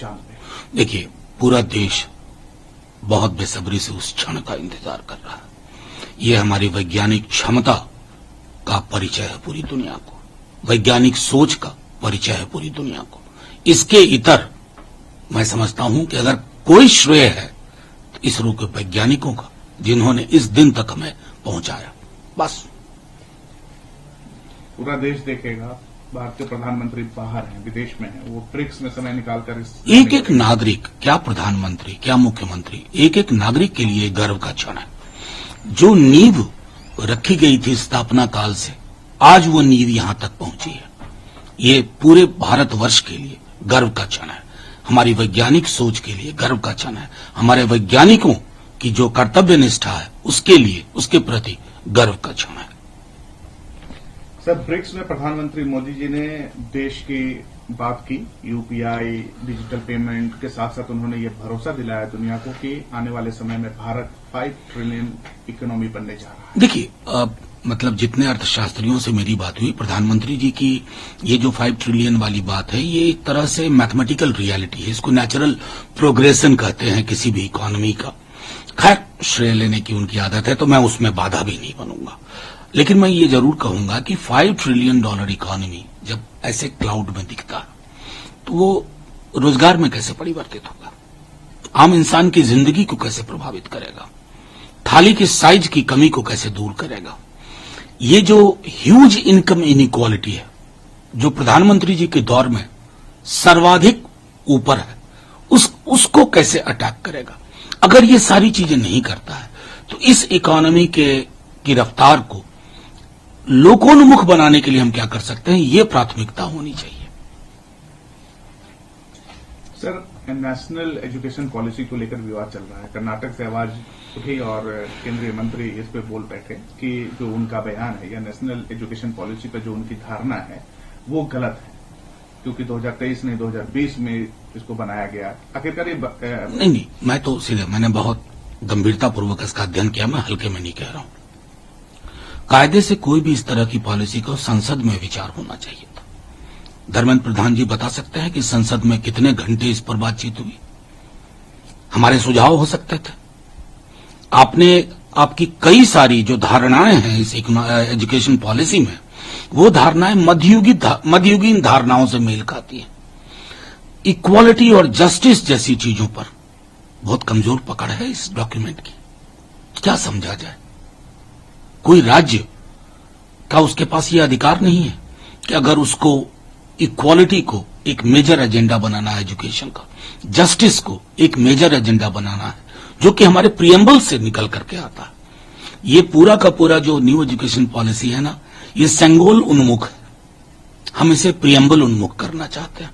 चांद पे? देखिए, पूरा देश बहुत बेसब्री से उस क्षण का इंतजार कर रहा है। ये हमारी वैज्ञानिक क्षमता का परिचय है पूरी दुनिया को, वैज्ञानिक सोच का परिचय है पूरी दुनिया को। इसके इतर मैं समझता हूं कि अगर कोई श्रेय है तो इसरो के वैज्ञानिकों का, जिन्होंने इस दिन तक हमें पहुंचाया। बस पूरा देश देखेगा, भारतीय प्रधानमंत्री बाहर हैं, विदेश में हैं, वो ब्रिक्स में समय निकालकर इस एक एक नागरिक, क्या प्रधानमंत्री, क्या मुख्यमंत्री, एक एक नागरिक के लिए गर्व का क्षण है। जो नींव रखी गई थी स्थापना काल से, आज वो नींव यहां तक पहुंची है। ये पूरे भारतवर्ष के लिए गर्व का क्षण है, हमारी वैज्ञानिक सोच के लिए गर्व का क्षण है, हमारे वैज्ञानिकों की जो कर्तव्य निष्ठा है उसके लिए, उसके प्रति गर्व का क्षण है। सर, ब्रिक्स में प्रधानमंत्री मोदी जी ने देश की बात की, यूपीआई, डिजिटल पेमेंट के साथ साथ उन्होंने ये भरोसा दिलाया दुनिया को कि आने वाले समय में भारत 5 ट्रिलियन इकोनॉमी बनने जा रहा है। देखिए, मतलब जितने अर्थशास्त्रियों से मेरी बात हुई, प्रधानमंत्री जी की ये जो 5 ट्रिलियन वाली बात है, ये एक तरह से मैथमेटिकल रियलिटी है। इसको नेचुरल प्रोग्रेशन कहते हैं किसी भी इकोनॉमी का। खैर, श्रेय लेने की उनकी आदत है तो मैं उसमें बाधा भी नहीं बनूंगा, लेकिन मैं ये जरूर कहूंगा कि $5 ट्रिलियन इकोनॉमी जब ऐसे क्लाउड में दिखता तो वो रोजगार में कैसे परिवर्तित होगा, आम इंसान की जिंदगी को कैसे प्रभावित करेगा, थाली की साइज की कमी को कैसे दूर करेगा। ये जो ह्यूज इनकम इनइक्वालिटी है, जो प्रधानमंत्री जी के दौर में सर्वाधिक ऊपर है, उसको कैसे अटैक करेगा। अगर ये सारी चीजें नहीं करता है तो इस इकोनॉमी की रफ्तार को लोकोन्मुख बनाने के लिए हम क्या कर सकते हैं, ये प्राथमिकता होनी चाहिए। सर, नेशनल एजुकेशन पॉलिसी को लेकर विवाद चल रहा है। कर्नाटक से आवाज उठी और केंद्रीय मंत्री इस पे बोल बैठे कि जो उनका बयान है या नेशनल एजुकेशन पॉलिसी पर जो उनकी धारणा है वो गलत है, क्योंकि 2023 नहीं 2020 में इसको बनाया गया। आखिरकार ये नहीं, मैं तो सीधे, मैंने बहुत गंभीरतापूर्वक इसका अध्ययन किया, मैं हल्के में नहीं कह रहा हूं। कायदे से कोई भी इस तरह की पॉलिसी को संसद में विचार होना चाहिए था। धर्मेंद्र प्रधान जी बता सकते हैं कि संसद में कितने घंटे इस पर बातचीत हुई, हमारे सुझाव हो सकते थे। आपकी कई सारी जो धारणाएं हैं इस एजुकेशन पॉलिसी में, वो धारणाएं मध्ययुगीन धारणाओं से मेल खाती हैं। इक्वालिटी और जस्टिस जैसी चीजों पर बहुत कमजोर पकड़ है इस डॉक्यूमेंट की। क्या समझा जाए, कोई राज्य का उसके पास ये अधिकार नहीं है कि अगर उसको इक्वालिटी को एक मेजर एजेंडा बनाना है, एजुकेशन का जस्टिस को एक मेजर एजेंडा बनाना है, जो कि हमारे प्रियम्बल से निकल करके आता है। ये पूरा का पूरा जो न्यू एजुकेशन पॉलिसी है ना, ये सेंगोल उन्मुख है, हम इसे प्रियम्बल उन्मुख करना चाहते हैं।